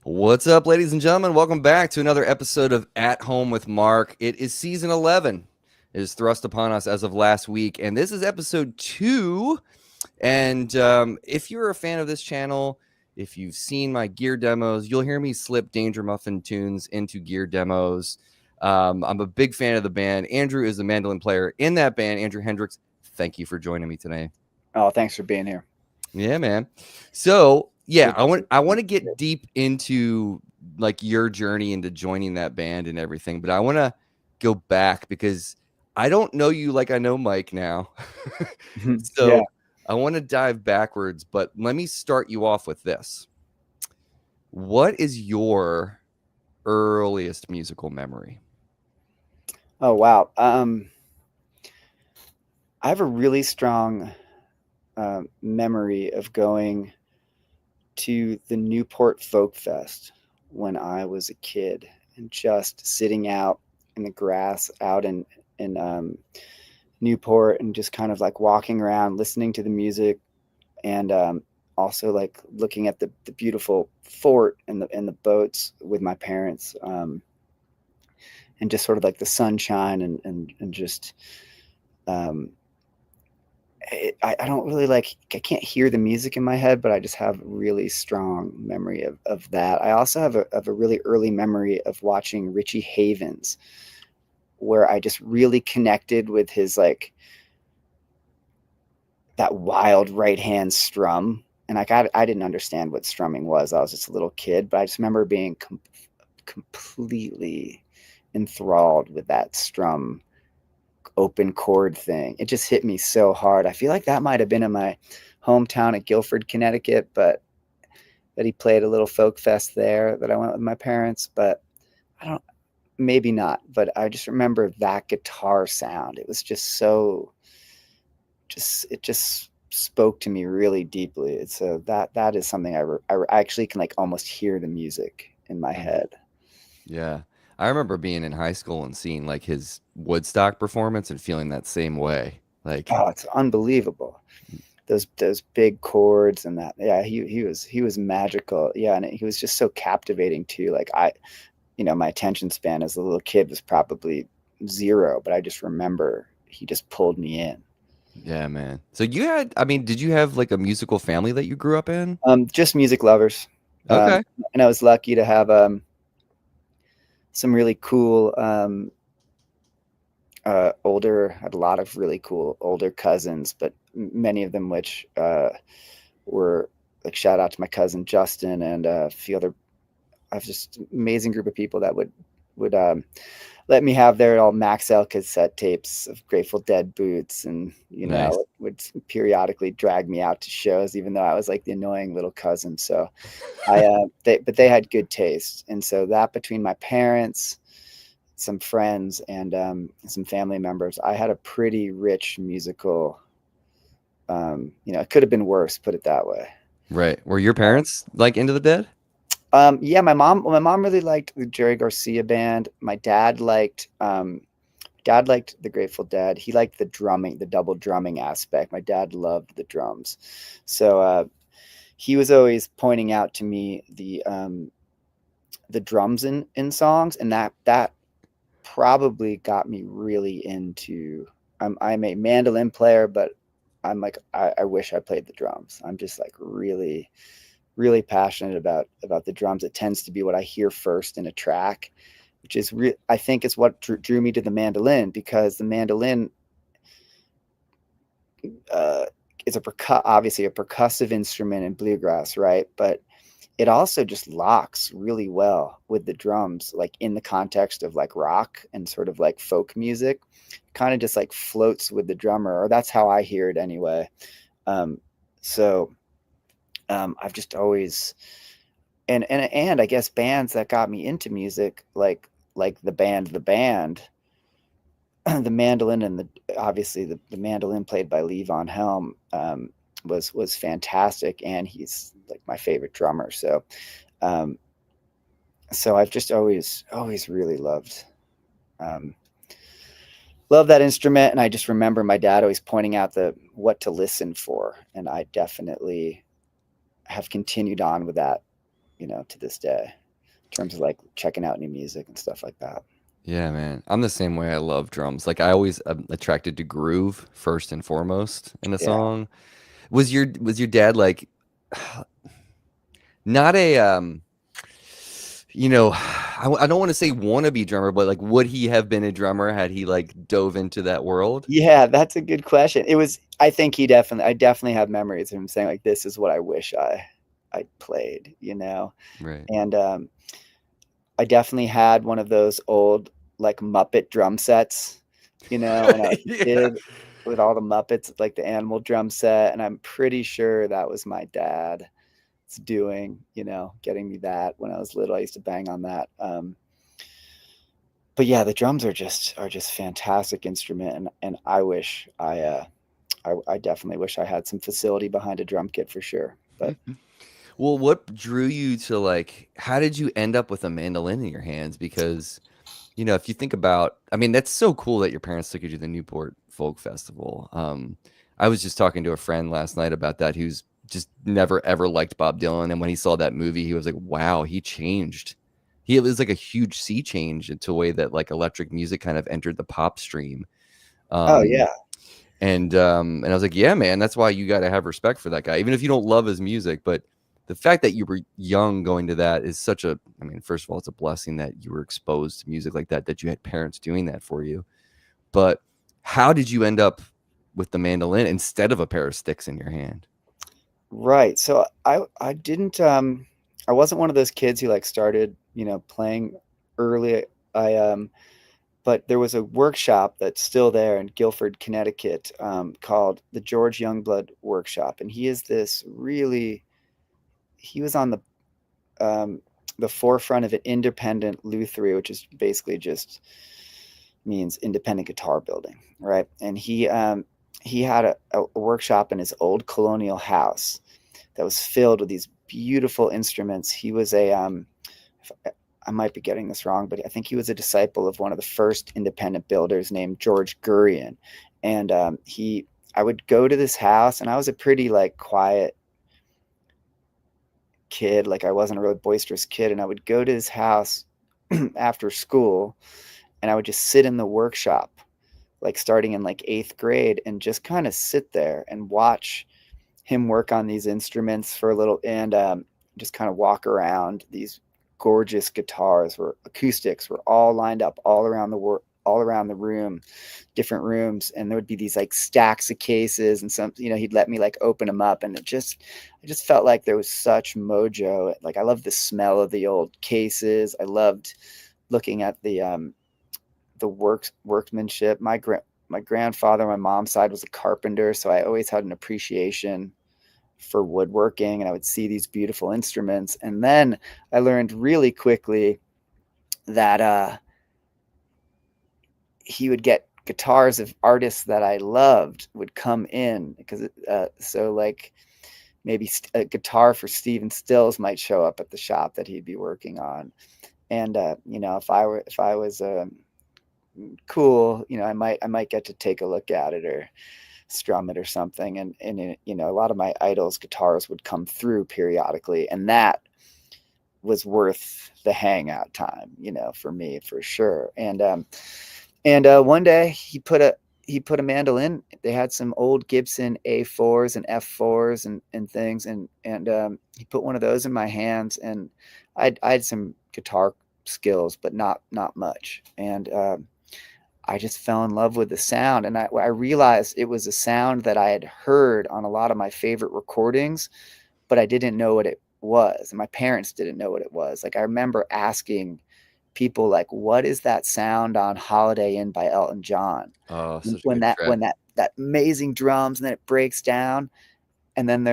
What's up, ladies and gentlemen? Welcome back to another episode of At Home with Mark. It is season 11. It is thrust upon us as of last week, and this is episode 2. And if you're a fan of this channel, if you've seen my gear demos, you'll hear me slip Dangermuffin tunes into gear demos. I'm a big fan of the band. Andrew is the mandolin player in that band. Andrew Hendryx, thank you for joining me today. Oh, thanks for being here. Yeah, man. So yeah, I want to get deep into like your journey into joining that band and everything, but I want to go back because I don't know you like I know Mike now. Yeah. So I want to dive backwards, but let me start you off with this. What is your earliest musical memory? Oh, wow. I have a really strong memory of going to the Newport Folk Fest when I was a kid and just sitting out in the grass out in Newport and just kind of like walking around, listening to the music, and also like looking at the beautiful fort and the boats with my parents. And just sort of like the sunshine and just um, I don't really like, I can't hear the music in my head, but I just have a really strong memory of that. I also have a really early memory of watching Richie Havens, where I just really connected with his like that wild right hand strum. And like I didn't understand what strumming was. I was just a little kid, but I just remember being completely enthralled with that strum open chord thing. It just hit me so hard. I feel like that might have been in my hometown at Guilford, Connecticut, but that he played a little folk fest there that I went with my parents, but I don't, maybe not, but I just remember that guitar sound. It was just so, it just spoke to me really deeply. So that is something I actually can like almost hear the music in my head. Yeah. I remember being in high school and seeing like his Woodstock performance and feeling that same way. Like, Oh, it's unbelievable. Those big chords and that. Yeah, he was magical. Yeah, and he was just so captivating too. Like my attention span as a little kid was probably zero, but I just remember he just pulled me in. yeah, man. So did you have like a musical family that you grew up in? Just music lovers. Okay. And I was lucky to have some really cool had a lot of really cool older cousins, but many of them which were like, shout out to my cousin Justin and a few other. I have just amazing group of people that would let me have their all Max L cassette tapes of Grateful Dead boots, and Nice. would periodically drag me out to shows, even though I was like the annoying little cousin. So but they had good taste, and so that between my parents, some friends, and some family members, I had a pretty rich musical. It could have been worse, put it that way. Right. Were your parents like into the Dead? Yeah, my mom really liked the Jerry Garcia band. My dad liked the Grateful Dead. He liked the drumming, the double drumming aspect. My dad loved the drums. So he was always pointing out to me the drums in songs, and that probably got me really into. I'm a mandolin player, but I'm like I wish I played the drums. I'm just like really really passionate about the drums. It tends to be what I hear first in a track, which is I think is what drew me to the mandolin, because the mandolin uh, is obviously a percussive instrument in bluegrass, right? But it also just locks really well with the drums, like in the context of like rock and sort of like folk music, kind of just like floats with the drummer, or that's how I hear it anyway. So I've just always and I guess bands that got me into music, like the band, the mandolin and obviously the mandolin played by Lee Von Helm was fantastic, and he's like my favorite drummer. Um, so I've just always really um, loved that instrument, and I just remember my dad always pointing out the what to listen for, and I definitely have continued on with that to this day, in terms of like checking out new music and stuff like that. Yeah, man. I'm the same way. I love drums. Like I always am attracted to groove first and foremost in a Yeah. song. Was your dad like not a I don't want to say wannabe drummer, but like would he have been a drummer had he like dove into that world? Yeah, that's a good question. I think I definitely have memories of him saying like, this is what I wish I played, Right. and I definitely had one of those old like Muppet drum sets, when I was a Yeah. kid, with all the Muppets, like the animal drum set, and I'm pretty sure that was my dad's doing, getting me that when I was little. I used to bang on that. But yeah, the drums are just fantastic instrument, and I wish I definitely wish I had some facility behind a drum kit for sure. But Well, what drew you to like how did you end up with a mandolin in your hands? Because if you think about, I mean, that's so cool that your parents took you to the Newport Folk Festival. I was just talking to a friend last night about that who's just never ever liked Bob Dylan, and when he saw that movie, he was like, "Wow, he changed." It was like a huge sea change into the way that like electric music kind of entered the pop stream. oh Um, yeah, and I was like, "Yeah, man, that's why you got to have respect for that guy, even if you don't love his music, but." The fact that you were young going to that is such a, I mean, first of all, it's a blessing that you were exposed to music like that, that you had parents doing that for you. But how did you end up with the mandolin instead of a pair of sticks in your hand? right. So I didn't I wasn't one of those kids who like started playing early. I But there was a workshop that's still there in Guilford, Connecticut, called the George Youngblood Workshop, and he was on the forefront of an independent lutherie, which is basically just means independent guitar building, right? And he had a workshop in his old colonial house that was filled with these beautiful instruments. He was I might be getting this wrong, but I think he was a disciple of one of the first independent builders named George Gurian. And I would go to this house, and I was a pretty like quiet kid. Like I wasn't a really boisterous kid. And I would go to his house after school, and I would just sit in the workshop, like starting in like 8th grade, and just kind of sit there and watch him work on these instruments for a little, and just kind of walk around these gorgeous guitars where acoustics were all lined up all around the room, different rooms, and there would be these like stacks of cases, and some he'd let me like open them up, and I just felt like there was such mojo. Like I loved the smell of the old cases. I loved looking at the workmanship. My grandfather on my mom's side was a carpenter, so I always had an appreciation for woodworking, and I would see these beautiful instruments. And then I learned really quickly that he would get guitars of artists that I loved would come in, because so like maybe a guitar for Stephen Stills might show up at the shop that he'd be working on. And if I was cool, I might get to take a look at it or strum it or something. And a lot of my idols guitars would come through periodically, and that was worth the hangout time, for me, for sure. And one day he put a mandolin. They had some old Gibson A4s and F4s and things, and he put one of those in my hands, and I had some guitar skills, but not much. And I just fell in love with the sound, and I realized it was a sound that I had heard on a lot of my favorite recordings, but I didn't know what it was, and my parents didn't know what it was. Like I remember asking people like, "What is that sound on Holiday Inn by Elton John?" Oh, such a When good track. that amazing drums, and then it breaks down, and then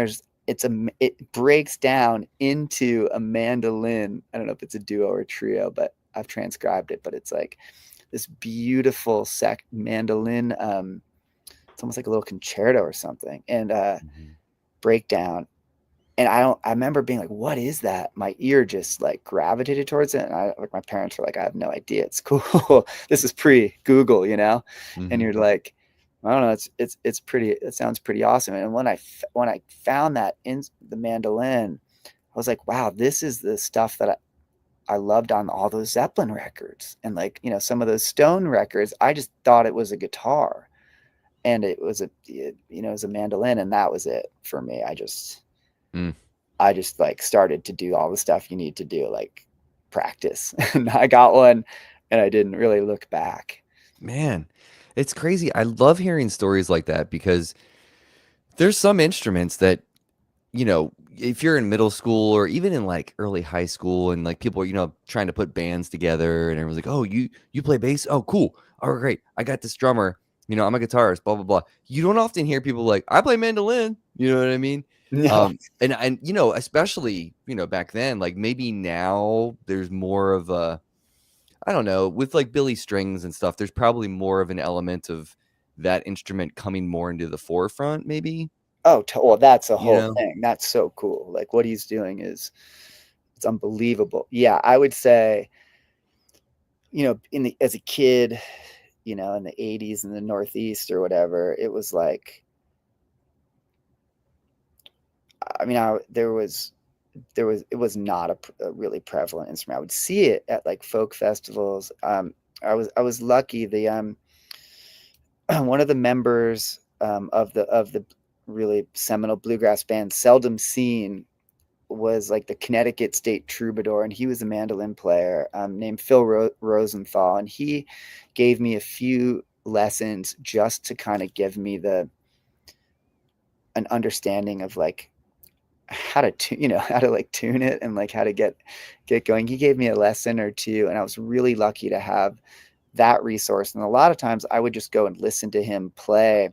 it breaks down into a mandolin. I don't know if it's a duo or a trio, but I've transcribed it. But it's like this beautiful mandolin. It's almost like a little concerto or something, and breakdown. And I remember being like, what is that? My ear just like gravitated towards it. And my parents were like, I have no idea. It's cool. This is pre-Google, and you're like, I don't know. It's pretty, it sounds pretty awesome. And when I found that in the mandolin, I was like, wow, this is the stuff that I loved on all those Zeppelin records. And like, you know, some of those Stone records, I just thought it was a guitar, and it was it was a mandolin, and that was it for me. Mm. I just like started to do all the stuff you need to do, like practice. And I got one, and I didn't really look back. Man, it's crazy. I love hearing stories like that because there's some instruments that, if you're in middle school or even in like early high school and like people are, trying to put bands together and everyone's like, "Oh, you play bass? Oh, cool. Oh, great. I got this drummer. I'm a guitarist, blah blah blah." You don't often hear people like, "I play mandolin." You know what I mean? No. And especially, back then, like maybe now there's more of a, I don't know, with like Billy strings and stuff, there's probably more of an element of that instrument coming more into the forefront, maybe, Oh, well, that's a you whole know? thing. That's so cool. Like what he's doing it's unbelievable. Yeah, I would say, as a kid, in the 80s in the Northeast or whatever, it was like, I mean, it was not a really prevalent instrument. I would see it at like folk festivals. I was lucky. The one of the members of the really seminal bluegrass band Seldom Seen was like the Connecticut State Troubadour, and he was a mandolin player named Phil Rosenthal, and he gave me a few lessons just to kind of give me an understanding of like how to how to like tune it and like how to get going. He gave me a lesson or two, and I was really lucky to have that resource. And a lot of times I would just go and listen to him play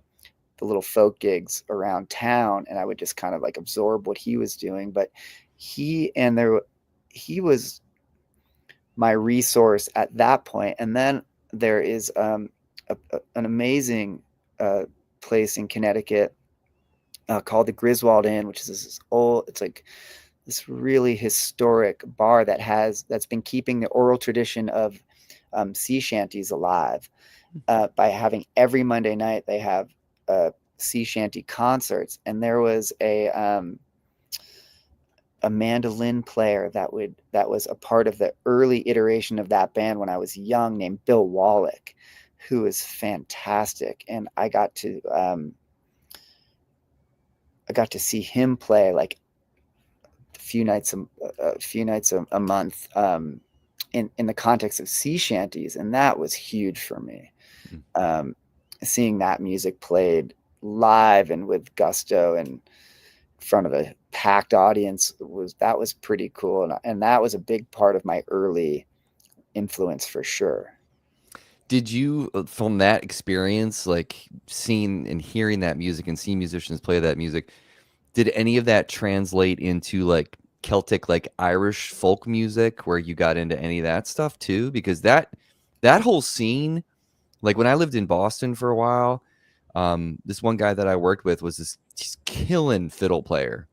the little folk gigs around town, and I would just kind of like absorb what he was doing. But he was my resource at that point. And then there is an amazing place in Connecticut called the Griswold Inn, which is this old, it's like this really historic bar that's been keeping the oral tradition of sea shanties alive by having every Monday night they have sea shanty concerts. And there was a mandolin player that was a part of the early iteration of that band when I was young, named Bill Wallach, who is fantastic. And I got to see him play like a few nights a month in the context of sea shanties, and that was huge for me. Seeing that music played live and with gusto and in front of a packed audience was pretty cool, and that was a big part of my early influence for sure. Did you, from that experience, like seeing and hearing that music and seeing musicians play that music, did any of that translate into like Celtic, like Irish folk music, where you got into any of that stuff too? Because that whole scene, like when I lived in Boston for a while, this one guy that I worked with was he's killing fiddle player,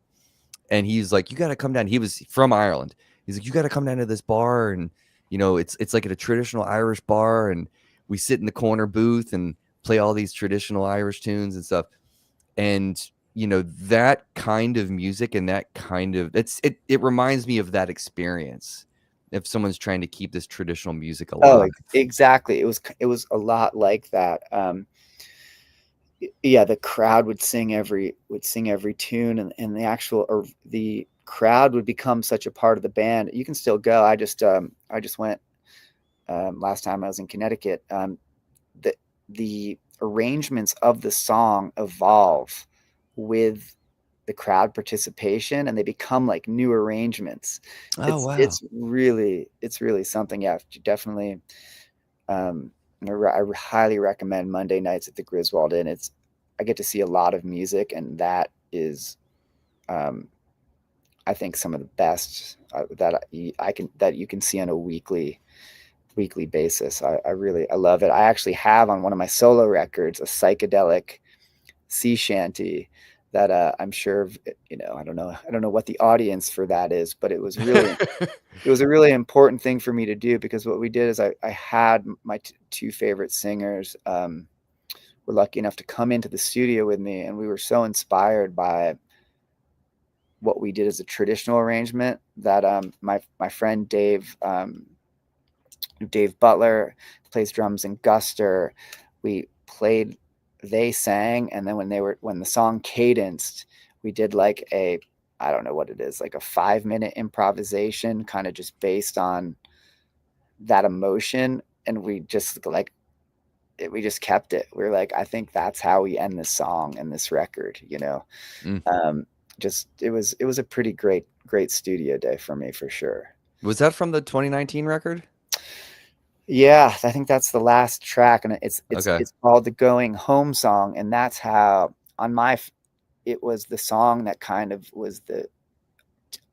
and he's like, "You got to come down." He was from Ireland. He's like, "You got to come down to this bar, and it's like at a traditional Irish bar, and we sit in the corner booth and play all these traditional Irish tunes and stuff." And that kind of music and that kind of it reminds me of that experience. If someone's trying to keep this traditional music Oh, alive. exactly. It was a lot like that. Yeah, the crowd would sing every tune, and the crowd would become such a part of the band. You can still go. I just went last time I was in Connecticut. The arrangements of the song evolve with the crowd participation, and they become like new arrangements. Oh It's wow. it's really it's really something. Yeah, definitely. Um, I highly recommend Monday nights at the Griswold Inn. I get to see a lot of music, and that is, I think, some of the best that you can see on a weekly basis. I love it. I actually have on one of my solo records a psychedelic sea shanty that I'm sure I don't know what the audience for that is, but it was a really important thing for me to do, because what we did is I had my two favorite singers were lucky enough to come into the studio with me, and we were so inspired by what we did as a traditional arrangement that my friend Dave Butler plays drums in Guster. We played, they sang, and then when the song cadenced, we did like I don't know what it is, like a 5-minute improvisation, kind of just based on that emotion, and we just kept it. We were like, I think that's how we end this song and this record, you know. Mm. Just it was a pretty great studio day for me, for sure. Was that from the 2019 record? Yeah, I think that's the last track, and it's Okay. called the Going Home song, and that's how it was the song that kind of was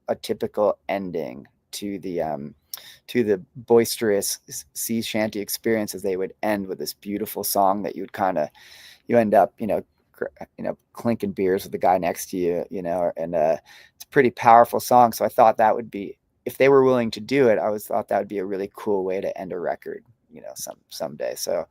a typical ending to the boisterous sea shanty experience, as they would end with this beautiful song that you end up, clinking beers with the guy next to you, and it's a pretty powerful song. So I thought that would be, if they were willing to do it, I always thought that would be a really cool way to end a record, someday. So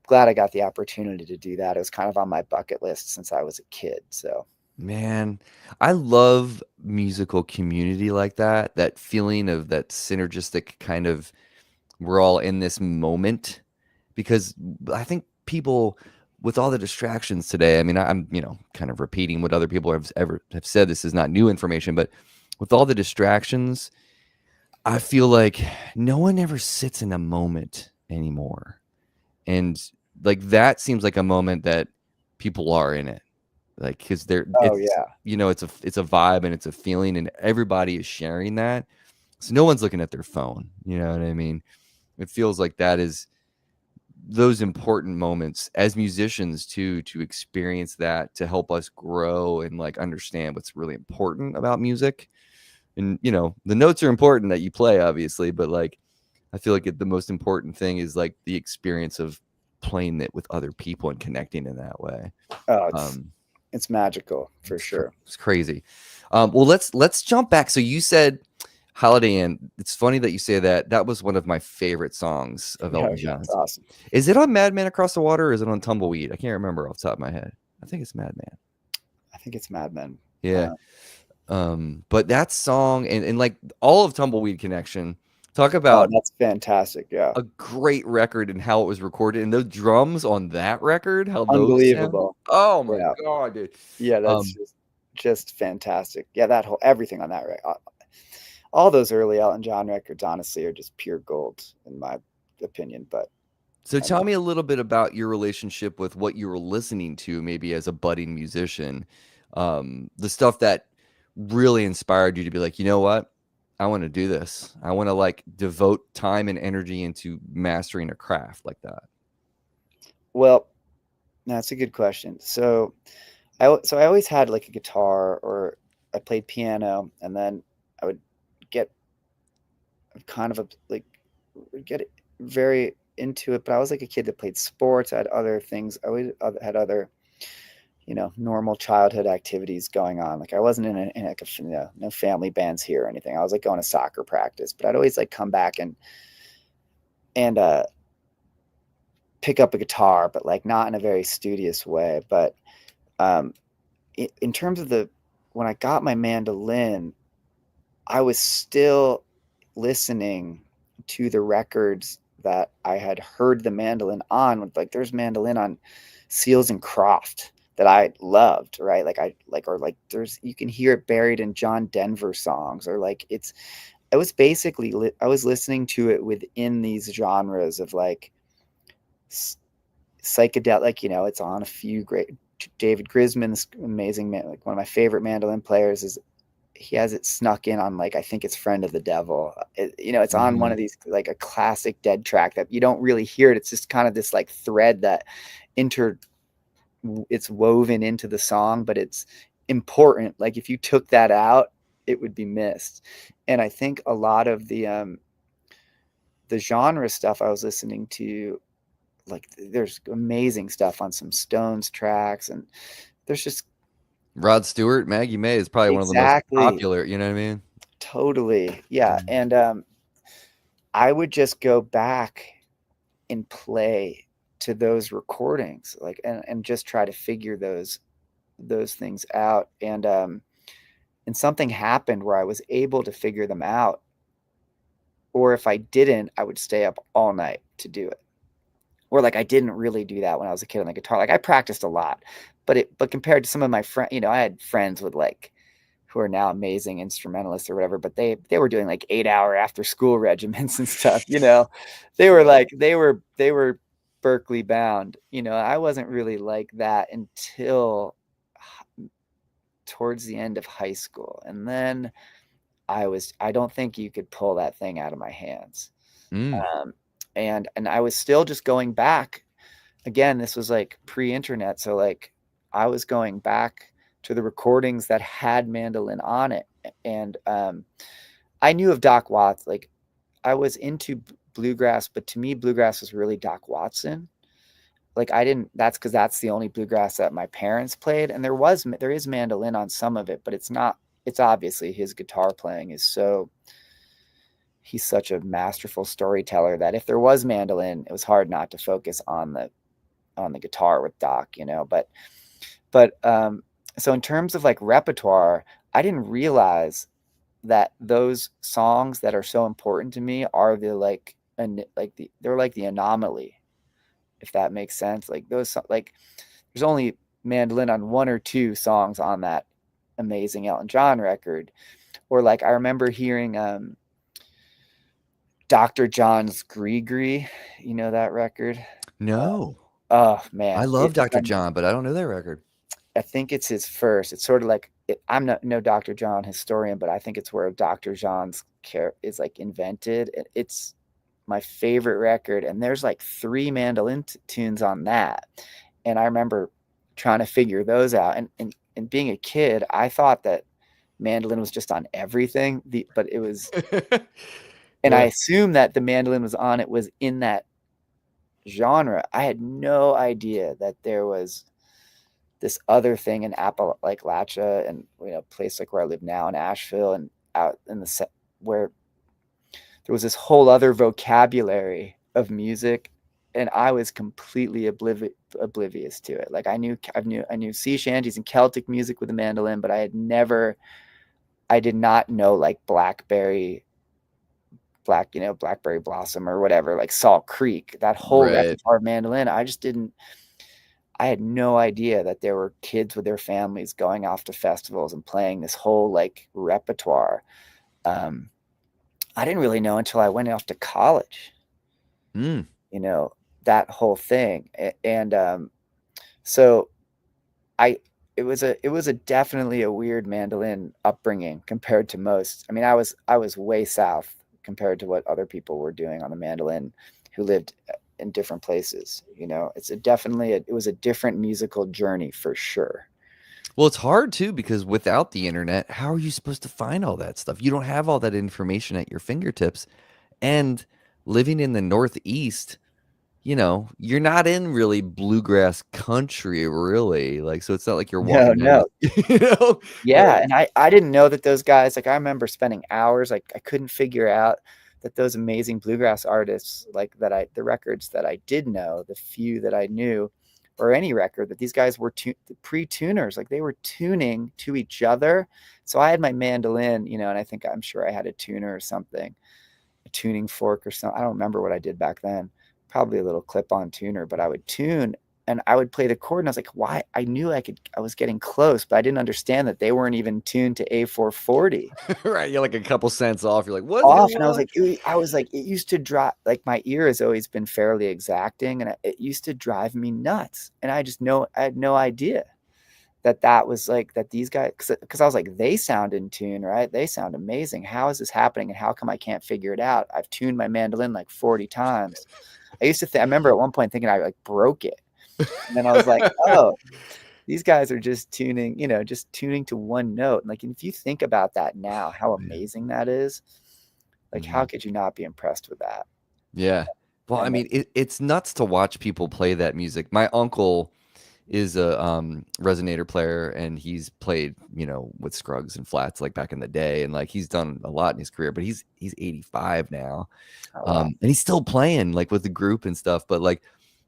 glad I got the opportunity to do that. It was kind of on my bucket list since I was a kid. So Man, I love musical community like that. That feeling of that synergistic kind of, we're all in this moment, because I think people, with all the distractions today, I mean, I'm, kind of repeating what other people have said. This is not new information, but with all the distractions, I feel like no one ever sits in a moment anymore. And like that seems like a moment that people are in it. Like, because oh yeah. it's a vibe and it's a feeling, and everybody is sharing that. So no one's looking at their phone. You know what I mean? It feels like that is those important moments as musicians too, to experience that, to help us grow and like understand what's really important about music. And the notes are important that you play, obviously, but like I feel like the most important thing is like the experience of playing it with other people and connecting in that way. Oh, Um, it's magical for sure. It's crazy. Well, let's jump back. So you said Holiday Inn. It's funny that you say that. That was one of my favorite songs of Oh Elton yeah, it's John's. awesome. Is it on Madman Across the Water, or is it on Tumbleweed? I can't remember off the top of my head. I think it's Madman. I think it's Mad Men. Yeah. But that song and like all of Tumbleweed Connection, talk Oh, about that's fantastic. Yeah, a great record and how it was recorded, and those drums on that record, how those sound. unbelievable. Oh my Yeah, God, dude. yeah, that's Um, just fantastic. Yeah, that whole everything on that record, all those early Elton John records, honestly, are just pure gold in my opinion. But so I mean, tell me a little bit about your relationship with what you were listening to, maybe as a budding musician. The stuff that really inspired you to be like, you know what? I want to do this. I want to like devote time and energy into mastering a craft like that. well, that's a good question. So I always had like a guitar, or I played piano, and then I would get kind of get very into it. But I was like a kid that played sports. I had other things. I always had other, normal childhood activities going on. Like I wasn't in like no family bands here or anything. I was like going to soccer practice, but I'd always like come back and pick up a guitar, but like not in a very studious way. But um, in terms of when I got my mandolin, I was still listening to the records that I had heard the mandolin on. Like there's mandolin on Seals and Croft that I loved, right? There's, you can hear it buried in John Denver songs, or like I was basically I was listening to it within these genres of like psychedelic, it's on a few great, David Grisman's amazing man, like one of my favorite mandolin players, is he has it snuck in on like, I think it's Friend of the Devil. It's on one Mhm. of these, like a classic Dead track that you don't really hear it. It's just kind of this like thread that it's woven into the song, but it's important. Like if you took that out, it would be missed. And I think a lot of the genre stuff I was listening to, like there's amazing stuff on some Stones tracks, and there's just Rod Stewart, Maggie May is probably one of the most exactly, popular. You know what I mean? totally, yeah. Mm. And I would just go back and play to those recordings, like and just try to figure those things out. And and something happened where I was able to figure them out. Or if I didn't, I would stay up all night to do it. Or like I didn't really do that when I was a kid on the guitar. Like I practiced a lot, but compared to some of my friends, I had friends with like who are now amazing instrumentalists or whatever, but they were doing like 8-hour after school regiments and stuff. They were like they were Berkeley bound. I wasn't really like that until towards the end of high school, and then I don't think you could pull that thing out of my hands. Mm. And I was still just going back. Again, this was like pre-internet, so like I was going back to the recordings that had mandolin on it. And I knew of Doc Watts. Like I was into bluegrass, but to me bluegrass was really Doc Watson. Like that's because that's the only bluegrass that my parents played, and there is mandolin on some of it, but it's obviously his guitar playing is so, he's such a masterful storyteller that if there was mandolin, it was hard not to focus on the guitar with Doc, but so in terms of like repertoire, I didn't realize that those songs that are so important to me are they're like the anomaly, if that makes sense. Like those, like there's only mandolin on one or two songs on that amazing Elton John record. Or like I remember hearing Dr. John's Gree, that record? No. Oh man, I love Dr. John, but I don't know that record. I think it's his first. It's sort of like I'm not no Dr. John historian, but I think it's where Dr. John's care is like invented. It's my favorite record, and there's like 3 mandolin tunes on that. And I remember trying to figure those out. And being a kid, I thought that mandolin was just on everything. But it was, and Yeah. I assumed that the mandolin was in that genre. I had no idea that there was this other thing in Appalachia and place like where I live now in Asheville and out in the where there was this whole other vocabulary of music, and I was completely oblivious to it. Like I knew sea shanties and Celtic music with the mandolin, but I did not know like blackberry blossom or whatever, like Salt Creek, that whole Right. repertoire of mandolin. I had no idea that there were kids with their families going off to festivals and playing this whole like repertoire. I didn't really know until I went off to college, Mm. that whole thing. And so it was a definitely a weird mandolin upbringing compared to most. I mean, I was way south compared to what other people were doing on the mandolin who lived in different places. It was a different musical journey for sure. Well, it's hard too because without the internet, how are you supposed to find all that stuff? You don't have all that information at your fingertips. And living in the Northeast, you're not in really bluegrass country, really. Like, so it's not like you're walking No. in, Yeah, and I didn't know that those guys, like I remember spending hours, like I couldn't figure out that those amazing bluegrass artists, like the records that I did know, the few that I knew, or any record, that these guys were pre-tuners, like they were tuning to each other. So I had my mandolin, and I'm sure I had a tuner or something, a tuning fork or something. I don't remember what I did back then. Probably a little clip-on tuner, but I would tune and I would play the chord, and I was like, why? I knew I was getting close, but I didn't understand that they weren't even tuned to A440. right? You're like a couple cents off. You're like, what's Off, going and on? I was like, it used to drive, like my ear has always been fairly exacting, and it used to drive me nuts. And I had no idea that was like that these guys, because I was like, they sound in tune, right? They sound amazing. How is this happening, and how come I can't figure it out? I've tuned my mandolin like 40 times. I remember at one point thinking I like broke it. And then I was like, oh, these guys are just tuning to one note. And like, if you think about that now, how amazing that is, like, how could you not be impressed with that? Yeah. Well, I And mean, it's nuts to watch people play that music. My uncle is a resonator player, and he's played, with Scruggs and Flats like back in the day, and like he's done a lot in his career, but he's 85 now. wow. And he's still playing like with the group and stuff, but like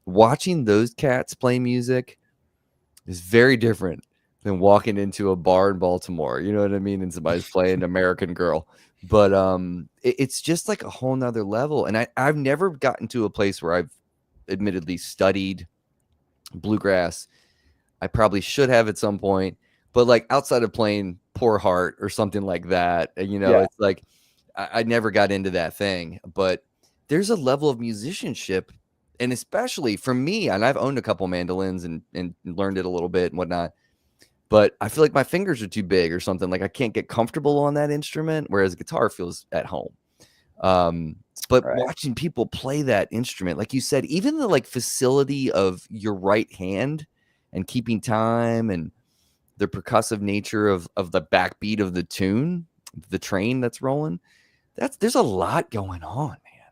watching those cats play music is very different than walking into a bar in Baltimore. You know what I mean? And somebody's playing American Girl. But it's just like a whole nother level. And I've never gotten to a place where I've admittedly studied bluegrass. I probably should have at some point, but like outside of playing Poor Heart or something like that, Yeah. it's like I never got into that thing. But there's a level of musicianship, and especially for me, and I've owned a couple mandolins and learned it a little bit and whatnot. But I feel like my fingers are too big or something. Like I can't get comfortable on that instrument, whereas guitar feels at home. But Right. watching people play that instrument, like you said, even the like facility of your right hand and keeping time and the percussive nature of the backbeat of the tune, the train that's rolling, there's a lot going on, man.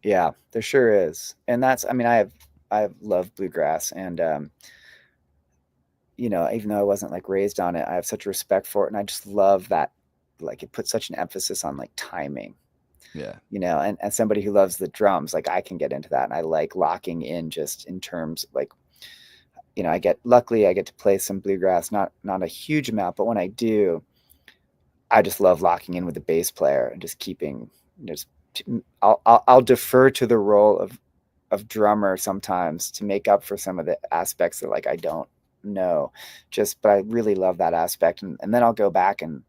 Yeah, there sure is. And that's, I mean, I love bluegrass, and you know, even though I wasn't like raised on it, I have such respect for it, and I just love that, like, it puts such an emphasis on like timing, Yeah. you know. And as somebody who loves the drums, like I can get into that, and I like locking in just in terms of, like, you know, luckily I get to play some bluegrass, not a huge amount, but when I do, I just love locking in with the bass player and just keeping just I'll defer to the role of drummer sometimes to make up for some of the aspects that like I don't know, but I really love that aspect. And then I'll go back and,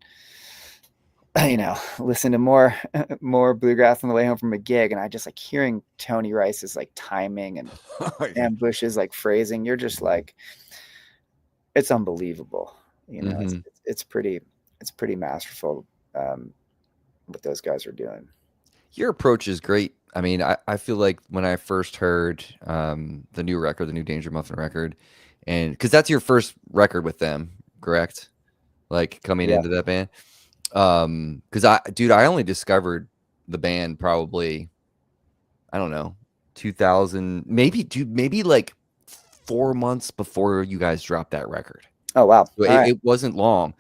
you know, listen to more bluegrass on the way home from a gig, and I just like hearing Tony Rice's like timing and Sam Bush's like phrasing. You're just like, it's unbelievable, you know. Mm-hmm. It's pretty masterful, what those guys are doing. Your approach is great. I mean, I feel like when I first heard the new record, the new Dangermuffin record, and because that's your first record with them, correct? Like coming Yeah. into that band. Because I only discovered the band probably, I don't know, 2000, maybe like 4 months before you guys dropped that record. Oh wow. So All right. it wasn't long,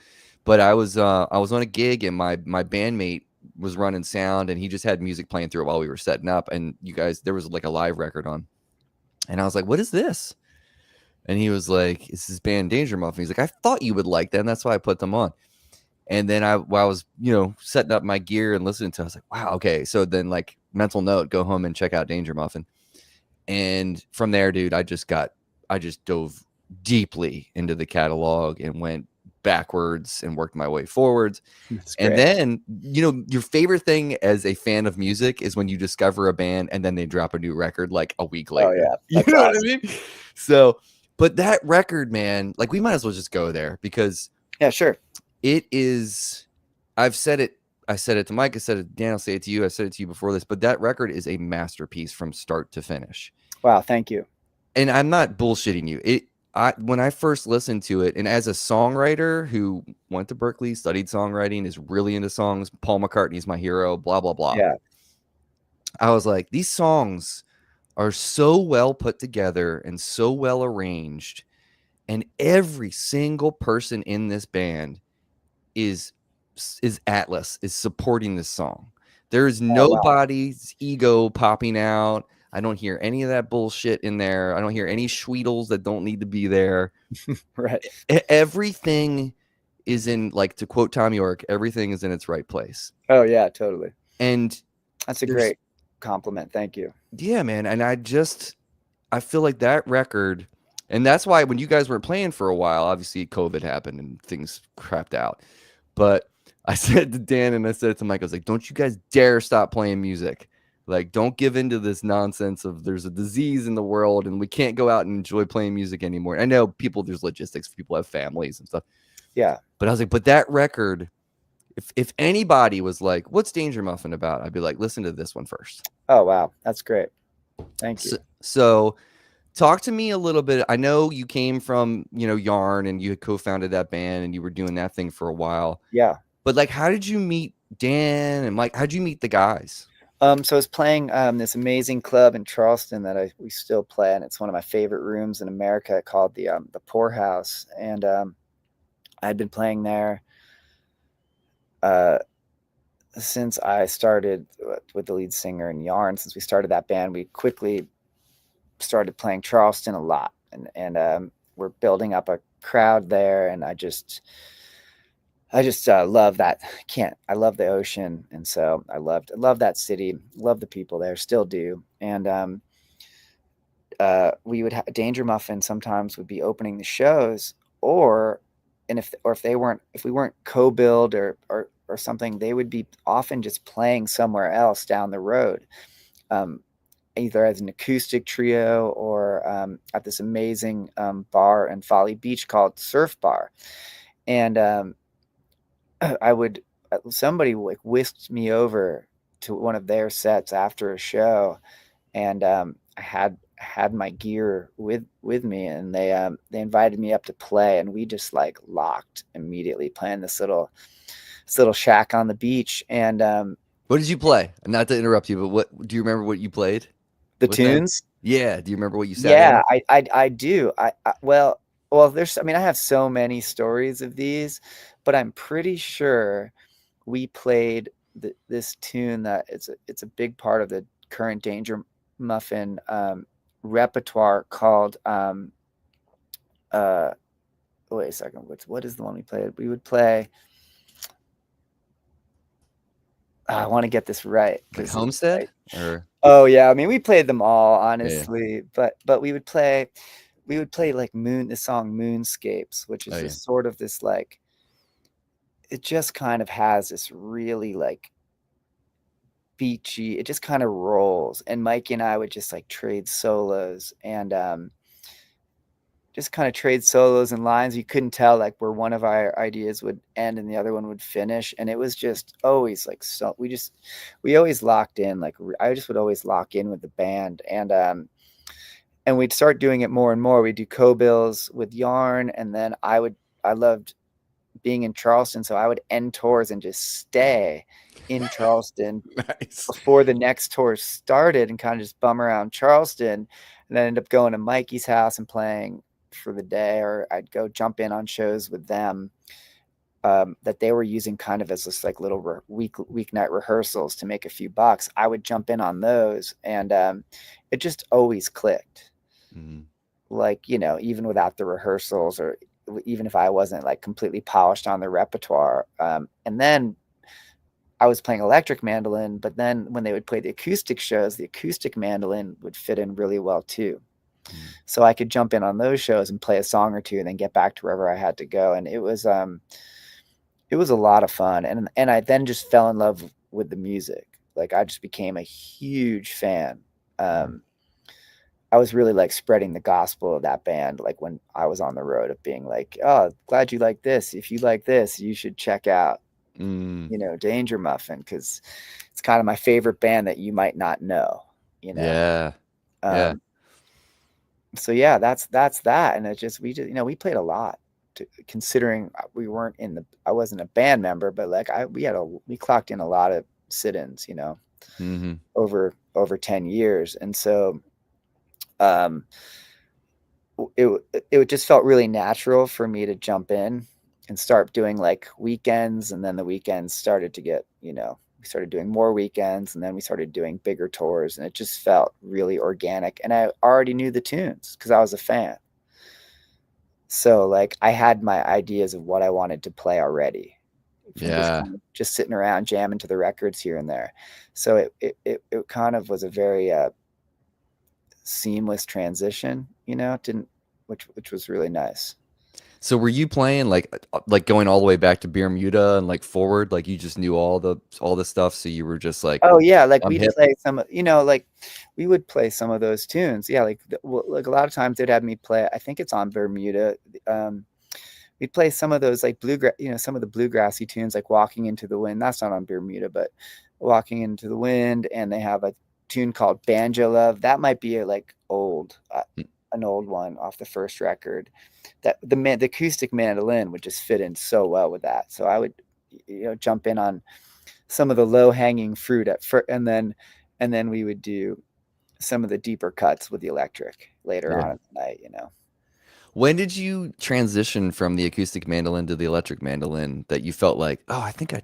but I was on a gig, and my bandmate was running sound, and he just had music playing through it while we were setting up, and there was like a live record on, and I was like, what is this? And he was like, it's this band Dangermuffin. He's like, I thought you would like them, that's why I put them on. And then while I was, setting up my gear and listening to it, I was like, wow, okay. So then, like, mental note, go home and check out Dangermuffin. And from there, dude, I just dove deeply into the catalog and went backwards and worked my way forwards. And then, your favorite thing as a fan of music is when you discover a band and then they drop a new record like a week later. Oh yeah. You know what I mean? So, but that record, man, like we might as well just go there because yeah, sure. it is, I said it to Mike, I said it to Dan, I'll say it to you, I said it to you before this, but that record is a masterpiece from start to finish. Wow, thank you. And I'm not bullshitting you. When I first listened to it, and as a songwriter who went to Berkeley, studied songwriting, is really into songs, Paul McCartney's my hero, blah, blah, blah. Yeah. I was like, these songs are so well put together and so well arranged, and every single person in this band is Atlas, is supporting this song. There is nobody's ego popping out. I don't hear any of that bullshit in there. I don't hear any Schweetles that don't need to be there. Right. Everything is in, like, to quote Tom York, everything is in its right place. Oh yeah, totally. And that's a great compliment. Thank you. Yeah, man. And I feel like that record, and that's why when you guys weren't playing for a while, obviously COVID happened and things crapped out. But I said to Dan and I said to Mike, I was like, don't you guys dare stop playing music. Like, don't give into this nonsense of there's a disease in the world and we can't go out and enjoy playing music anymore. I know there's logistics, people have families and stuff. Yeah. But I was like, but that record, if anybody was like, what's Dangermuffin about? I'd be like, listen to this one first. Oh, wow. That's great. Thank you. So talk to me a little bit. I know you came from, Yarn, and you had co-founded that band and you were doing that thing for a while. Yeah. But like, how did you meet Dan and Mike? How'd you meet the guys? So I was playing this amazing club in Charleston that we still play, and it's one of my favorite rooms in America, called the Poorhouse. And I'd been playing there since I started with the lead singer in Yarn. Since we started that band, we quickly started playing Charleston a lot, and we're building up crowd there, and I just love that. I love the ocean, and so I love that city, love the people there, still do. And we would have Dangermuffin sometimes would be opening the shows, or if we weren't co-billed or something, they would be often just playing somewhere else down the road, either as an acoustic trio or at this amazing bar in Folly Beach called Surf Bar. And somebody like whisked me over to one of their sets after a show, and I had my gear with me, and they invited me up to play, and we just like locked immediately playing this little shack on the beach. And What did you play? Not to interrupt you, but what do you remember what you played the with them? tunes. Yeah, do you remember what you sat Yeah, in? I do. Well, I mean, I have so many stories of these, but I'm pretty sure we played this tune that it's a big part of the current Danger Muffin repertoire called wait a second, what is the one we played? We would play. I want to get this right Like because Homestead? Or oh yeah, I mean we played them all yeah. honestly, but we would play like the song Moonscapes, which Oh is yeah. just sort of this like, it just kind of has this really like beachy, it just kind of rolls, and Mikey and I would just like trade solos, and just kind of trade solos and lines. You couldn't tell like where one of our ideas would end and the other one would finish, and it was just always like, so we always locked in, like I just would always lock in with the band. And we'd start doing it more and more. We'd do co-bills with Yarn, and then I loved being in Charleston, so I would end tours and just stay in Charleston Nice. before the next tour started, and kind of just bum around Charleston, and then end up going to Mikey's house and playing for the day, or I'd go jump in on shows with them that they were using kind of as this like little weeknight rehearsals to make a few bucks. I would jump in on those, and it just always clicked. Mm. Like, even without the rehearsals, or even if I wasn't like completely polished on the repertoire. And then I was playing electric mandolin, but then when they would play the acoustic shows, the acoustic mandolin would fit in really well too. Mm. So I could jump in on those shows and play a song or two and then get back to wherever I had to go. And it was a lot of fun. And I then just fell in love with the music. Like I just became a huge fan. I was really like spreading the gospel of that band, like when I was on the road, of being like, oh, glad you like this. If you like this, you should check out, Dangermuffin, because it's kind of my favorite band that you might not know, Yeah. Yeah. So yeah, that's that. And we played a lot, considering I wasn't a band member, but like we clocked in a lot of sit-ins, Mm-hmm. over 10 years. And so it just felt really natural for me to jump in and start doing like weekends, and then the weekends started to get, we started doing more weekends, and then we started doing bigger tours, and it just felt really organic, and I already knew the tunes because I was a fan. So like I had my ideas of what I wanted to play already from Yeah. just sitting around jamming to the records here and there. So it kind of was a very seamless transition, which was really nice. So were you playing like going all the way back to Bermuda and like forward, like you just knew all the stuff, so you were just like, Oh yeah, like I'm we'd hip. play like we would play some of those tunes. Yeah, like a lot of times they'd have me play. I think it's on Bermuda. We'd play some of those like bluegrass, some of the bluegrassy tunes, like "Walking into the Wind." That's not on Bermuda, but "Walking into the Wind," and they have a tune called "Banjo Love." That might be an old one off the first record. That the acoustic mandolin would just fit in so well with that. So I would, jump in on some of the low hanging fruit at first, and then we would do some of the deeper cuts with the electric later Yeah. on in the night. When did you transition from the acoustic mandolin to the electric mandolin that you felt like, oh, I think I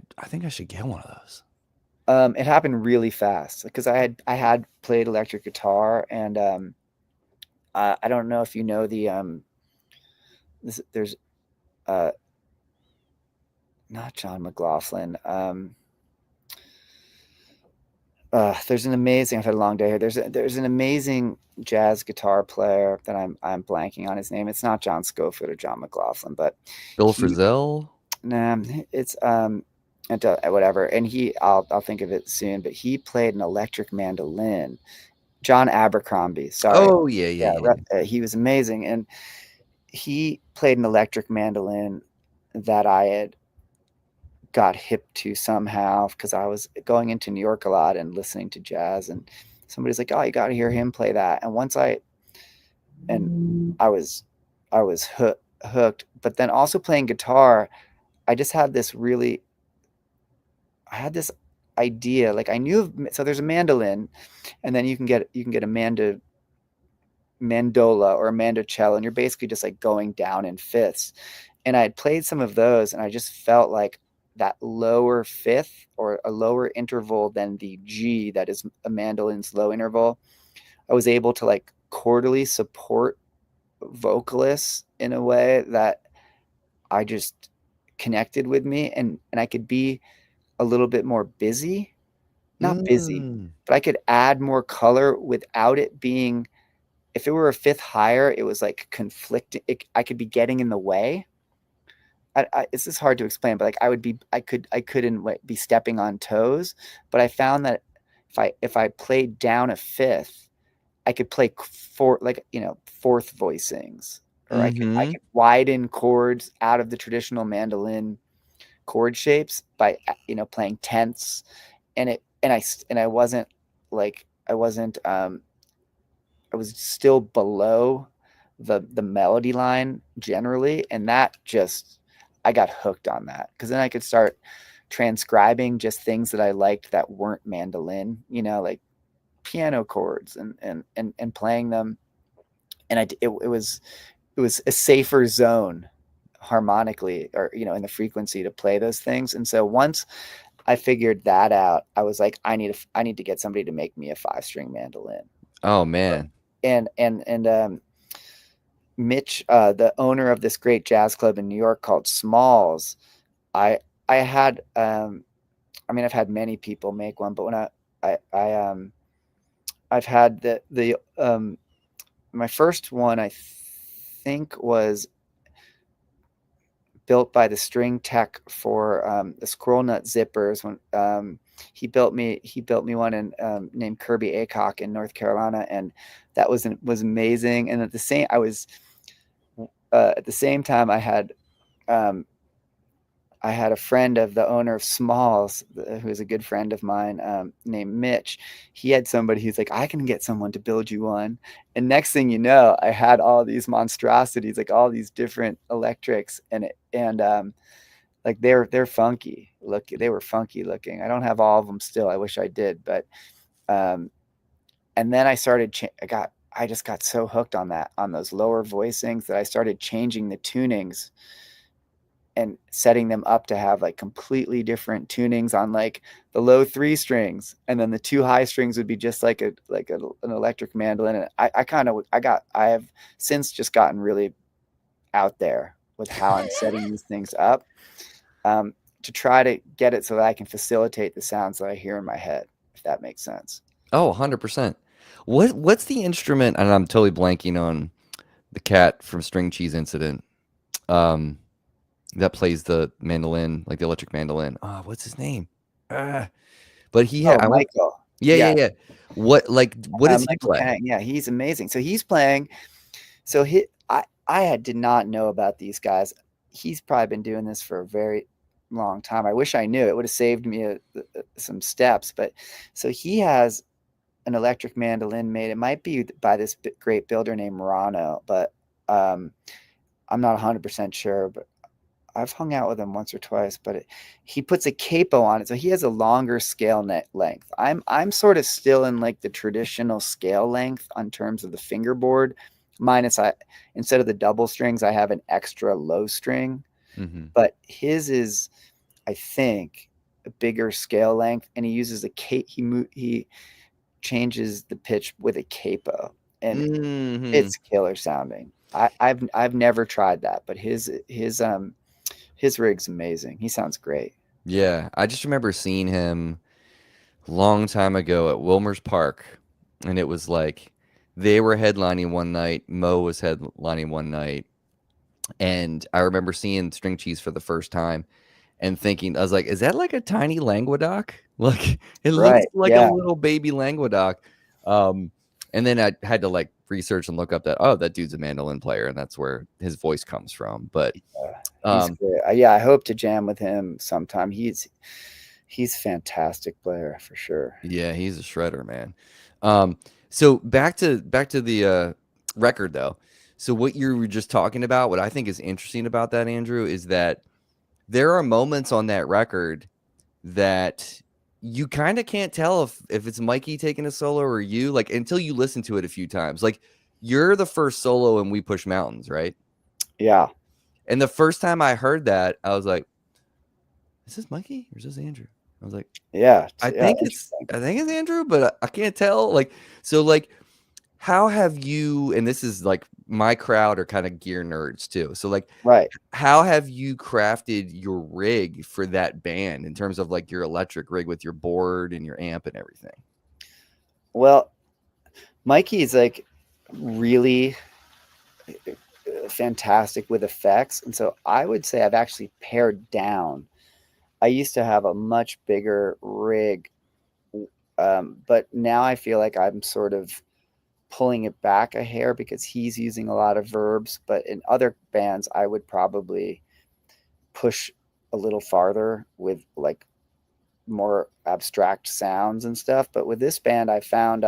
should get one of those? It happened really fast because I had played electric guitar, and I don't know if you know there's not John McLaughlin. There's an amazing. I've had a long day here. There's an amazing jazz guitar player that I'm blanking on his name. It's not John Scofield or John McLaughlin, but Bill he Frisell. it's whatever. And I'll think of it soon. But he played an electric mandolin. John Abercrombie. Sorry. Oh yeah. He was amazing, and he played an electric mandolin that I had got hip to somehow because I was going into New York a lot and listening to jazz, and somebody's like, "Oh, you got to hear him play that." And I was hooked. But then also playing guitar, I just had this idea. Like I knew so there's a mandolin, and then you can get a mandola or a mandocello, and you're basically just like going down in fifths. And I had played some of those, and I just felt like that lower fifth or a lower interval than the G that is a mandolin's low interval. I was able to like chordally support vocalists in a way that I just connected with me, and I could be a little bit more busy, not busy, but I could add more color without it being, if it were a fifth higher, it was like conflicting. I could be getting in the way. It's just hard to explain, but like I couldn't be stepping on toes. But I found that if I played down a fifth, I could play fourth voicings, or I could widen chords out of the traditional mandolin chord shapes by playing tenths, and I wasn't like I was still below the melody line generally, and that just I got hooked on that because then I could start transcribing just things that I liked that weren't mandolin, like piano chords and playing them, and it was a safer zone harmonically, or in the frequency to play those things. And so once I figured that out, I was like, I need to get somebody to make me a 5-string mandolin. Oh man. And Mitch, the owner of this great jazz club in New York called Smalls, I had I've had many people make one, but when I've had the my first one I think was built by the string tech for the Squirrel Nut Zippers. When he built me one named Kirby Acock in North Carolina, and that was amazing. And at the same time, I had a friend of the owner of Smalls, who is a good friend of mine, named Mitch. He had somebody who's like, I can get someone to build you one. And next thing you know, I had all these monstrosities, like all these different electrics, and like they're funky. They were funky looking. I don't have all of them still. I wish I did, but and then I started. I just got so hooked on those lower voicings that I started changing the tunings and setting them up to have like completely different tunings on like the low 3 strings, and then the 2 high strings would be just like an electric mandolin. And I have since just gotten really out there with how I'm setting these things up, to try to get it so that I can facilitate the sounds that I hear in my head, if that makes sense. Oh, 100%. What's the instrument? And I'm totally blanking on the cat from String Cheese Incident. That plays the mandolin, like the electric mandolin. Oh, what's his name? But he had Michael. Yeah. What does he Michael play? Kang, yeah, he's amazing. So he's playing. So I did not know about these guys. He's probably been doing this for a very long time. I wish I knew. It would have saved me some steps. But so he has an electric mandolin made. It might be by this great builder named Murano, but I'm not 100% sure. But I've hung out with him once or twice. But he puts a capo on it, so he has a longer scale length. I'm sort of still in like the traditional scale length on terms of the fingerboard. Minus instead of the double strings, I have an extra low string, but his is, I think, a bigger scale length, and he uses he changes the pitch with a capo, and it's killer sounding. I've never tried that, but his rig's amazing. He sounds great. Yeah, I just remember seeing him long time ago at Wilmer's Park, and it was like they were headlining one night, Mo was headlining one night, and I remember seeing String Cheese for the first time and thinking, I was like, is that like a tiny Languedoc? Like it looks Right. like a Yeah. little baby Languedoc. And then I had to like research and look up that, oh, that dude's a mandolin player, and that's where his voice comes from. But He's great. Yeah, I hope to jam with him sometime. He's fantastic player for sure. yeah, he's a shredder, man. So back to the record though. So what you were just talking about, what I think is interesting about that, Andrew, is that there are moments on that record that you kind of can't tell if it's Mikey taking a solo or you, like, until you listen to it a few times. Like, you're the first solo in We Push Mountains, right? Yeah. And the first time I heard that, I was like, is this Mikey or is this Andrew? I was like, Yeah. I Yeah. think it's Andrew, but I can't tell. Like, so like, how have you, and this is like my crowd are kind of gear nerds too. So like, Right. how have you crafted your rig for that band in terms of like your electric rig with your board and your amp and everything? Well, Mikey is like really fantastic with effects. And so I would say I've actually pared down. I used to have a much bigger rig, but now I feel like I'm sort of pulling it back a hair because he's using a lot of verbs. But in other bands, I would probably push a little farther with like more abstract sounds and stuff. But with this band, I found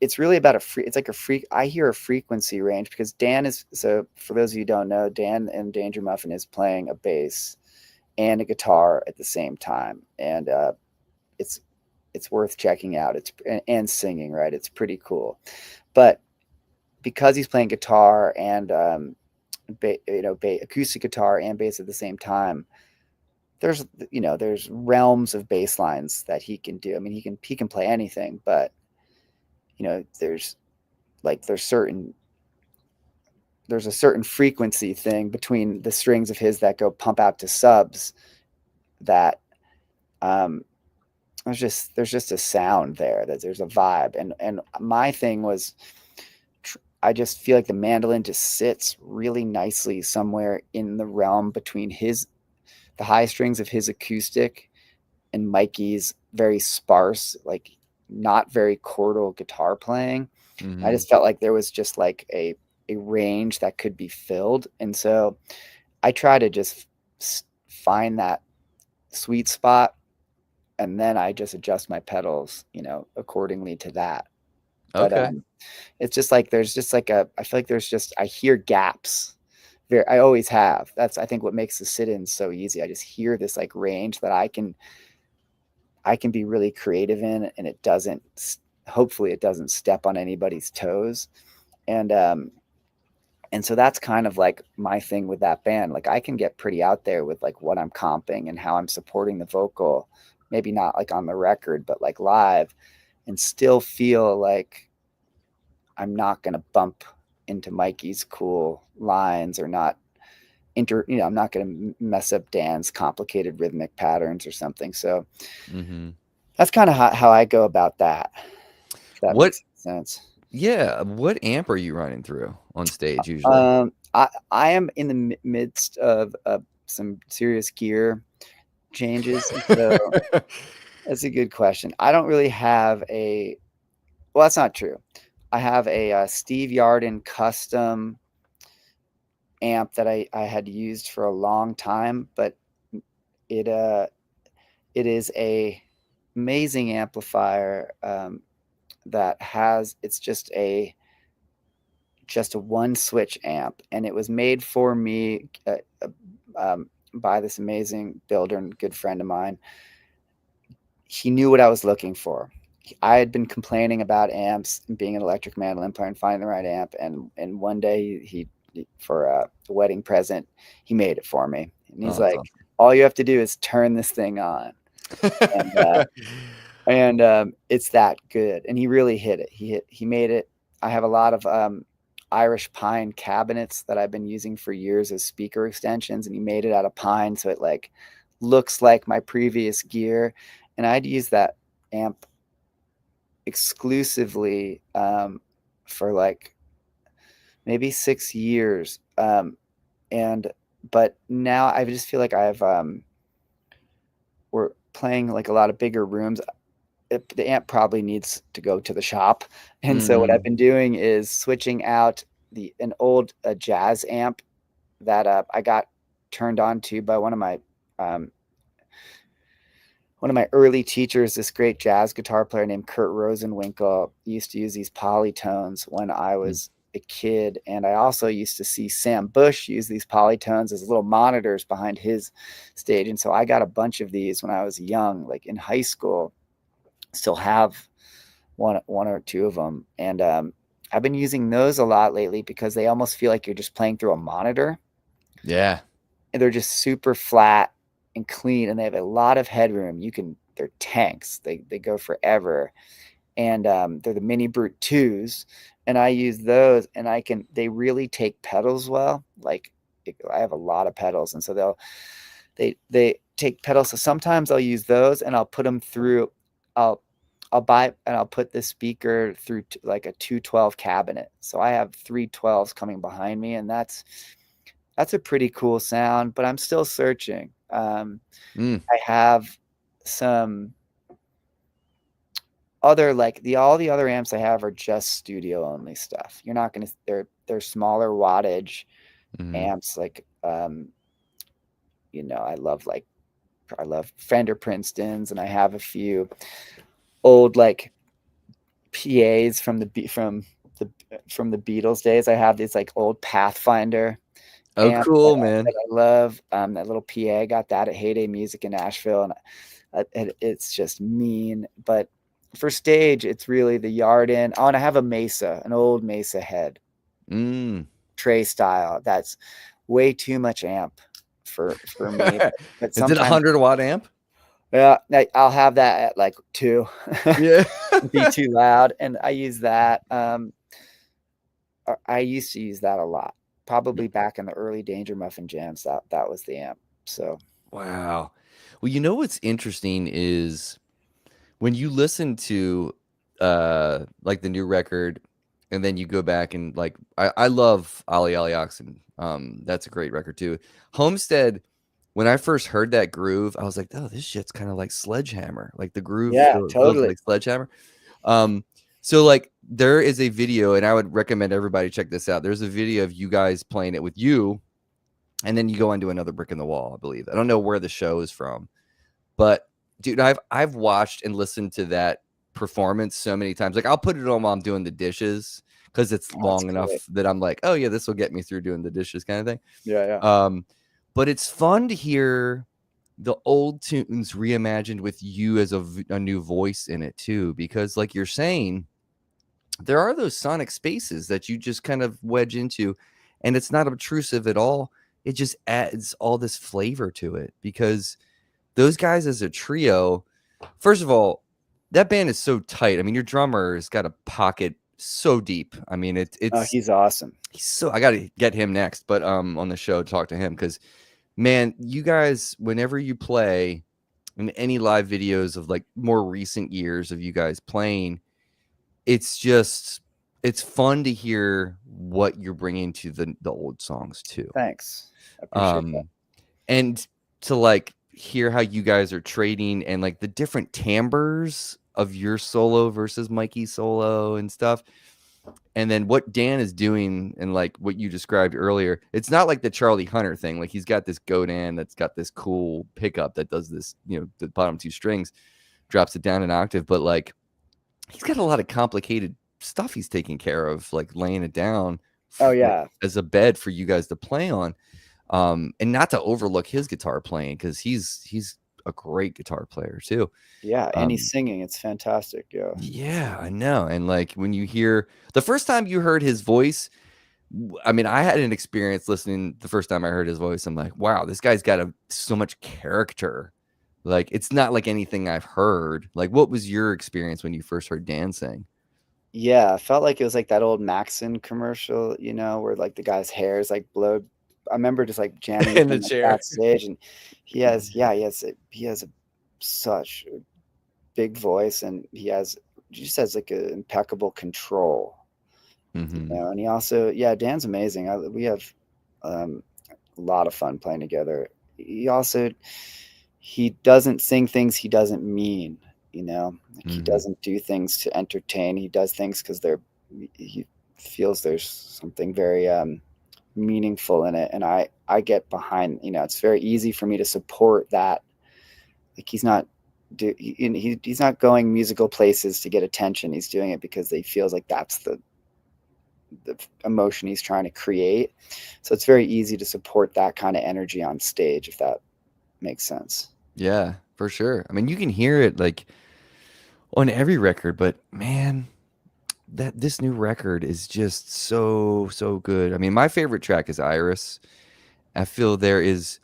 it's really about it's like a freak. I hear a frequency range because Dan is, so for those of you who don't know, Dan and Dangermuffin is playing a bass and a guitar at the same time. And it's worth checking out. It's and singing, right? It's pretty cool. But because he's playing guitar and acoustic guitar and bass at the same time, there's realms of bass lines that he can do. I mean, he can play anything, but there's a certain frequency thing between the strings of his that go pump out to subs that there's just a sound there, that there's a vibe. And my thing was, I just feel like the mandolin just sits really nicely somewhere in the realm between the high strings of his acoustic and Mikey's very sparse, like not very chordal guitar playing. Mm-hmm. I just felt like there was just like a range that could be filled. And so I try to just find that sweet spot, and then I just adjust my pedals, accordingly to that. But Okay. it's just like I feel like I hear gaps. I always have. That's, I think, what makes the sit-ins so easy. I just hear this like range that I can be really creative in, and hopefully it doesn't step on anybody's toes. And so that's kind of like my thing with that band. Like I can get pretty out there with like what I'm comping and how I'm supporting the vocal, maybe not like on the record, but like live, and still feel like I'm not going to bump into Mikey's cool lines, or not I'm not going to mess up Dan's complicated rhythmic patterns or something. So that's kind of how I go about that. If that makes sense. Yeah. What amp are you running through on stage usually? I am in the midst of some serious gear changes. So that's a good question. I don't really have well, that's not true. I have a Steve Yarden custom amp that I had used for a long time, but it is a amazing amplifier that it's just a one switch amp, and it was made for me by this amazing builder and good friend of mine. He knew what I was looking for. I had been complaining about amps and being an electric mandolin player and finding the right amp, and one day he for a wedding present, he made it for me, and he's like, awesome. All you have to do is turn this thing on. And it's that good. And he really hit it. He made it. I have a lot of Irish pine cabinets that I've been using for years as speaker extensions, and he made it out of pine, so it like looks like my previous gear. And I'd use that amp exclusively for like maybe 6 years. But now I just feel like we're playing like a lot of bigger rooms. The amp probably needs to go to the shop. And so what I've been doing is switching out an old jazz amp that I got turned on to by one of my early teachers, this great jazz guitar player named Kurt Rosenwinkel. Used to use these polytones when I was a kid. And I also used to see Sam Bush use these polytones as little monitors behind his stage. And so I got a bunch of these when I was young, like in high school. Still have one or two of them. And I've been using those a lot lately because they almost feel like you're just playing through a monitor. Yeah. And they're just super flat and clean, and they have a lot of headroom. They're tanks. They go forever. And they're the Mini Brute 2s. And I use those, and they really take pedals well. Like I have a lot of pedals. And so they take pedals. So sometimes I'll use those and I'll put them through, I'll buy and I'll put this speaker through like a 212 cabinet. So I have 312s coming behind me, and that's a pretty cool sound, but I'm still searching. I have some other, like all the other amps I have are just studio only stuff. You're not going to, they're smaller wattage amps. Like, I love Fender Princetons, and I have a few old like PAs from the Beatles days. I have these like old Pathfinder. Oh, cool, man. That I love. That little PA, I got that at Heyday Music in Nashville, and it's just mean. But for stage, it's really the Yarden. Oh, and I have a Mesa, an old Mesa head, tray style. That's way too much amp for me. But Is it a 100-watt amp? Yeah, I'll have that at like 2. Yeah. Be too loud. And I use that. I used to use that a lot. Probably back in the early Dangermuffin jams. That was the amp. So wow. Well, what's interesting is when you listen to like the new record, and then you go back and like I love Ali Ali Oxen. That's a great record too. Homestead. When I first heard that groove, I was like, "Oh, this shit's kind of like Sledgehammer." Like the groove feels like Sledgehammer. So like there is a video, and I would recommend everybody check this out. There's a video of you guys playing it with you, and then you go into another Brick in the Wall, I believe. I don't know where the show is from, but dude, I've watched and listened to that performance so many times. Like I'll put it on while I'm doing the dishes because it's long enough that I'm like, oh yeah, this will get me through doing the dishes kind of thing. Yeah. But it's fun to hear the old tunes reimagined with you as a new voice in it too, because like you're saying, there are those sonic spaces that you just kind of wedge into, and it's not obtrusive at all. It just adds all this flavor to it, because those guys as a trio, first of all, that band is so tight. I mean, your drummer has got a pocket so deep. I mean, it's he's awesome. I got to get him next, but on the show, talk to him, because man, you guys, whenever you play in any live videos of like more recent years of you guys playing, it's fun to hear what you're bringing to the old songs too. Thanks. I appreciate that. And to like hear how you guys are trading and like the different timbres of your solo versus Mikey's solo and stuff. And then what Dan is doing, and like what you described earlier, it's not like the Charlie Hunter thing. Like he's got this Godan that's got this cool pickup that does this, the bottom 2 strings, drops it down an octave. But like he's got a lot of complicated stuff he's taking care of, like laying it down. As a bed for you guys to play on. And not to overlook his guitar playing, because he's a great guitar player too. Yeah, and he's singing. It's fantastic. Yeah, I know. And like when you hear the first time you heard his voice, I mean, I had an experience listening the first time I heard his voice. I'm like, wow, this guy's got so much character. Like it's not like anything I've heard. Like, what was your experience when you first heard Dan sing? Yeah, I felt like it was like that old Maxon commercial, where like the guy's hair is like blowed. I remember just like jamming with In the him like chair. backstage, and he has such a big voice, and he just has like an impeccable control, Hmm. and he also, Dan's amazing. We have um, a lot of fun playing together. He doesn't sing things he doesn't mean, like he Hmm. doesn't do things to entertain. He does things because he feels there's something very meaningful in it, and I get behind. It's very easy for me to support that. Like he's not going musical places to get attention. He's doing it because he feels like that's the emotion he's trying to create. So it's very easy to support that kind of energy on stage, if that makes sense. Yeah, for sure. I mean, you can hear it like on every record, but man, that this new record is just so good. I mean, my favorite track is Iris. I feel there is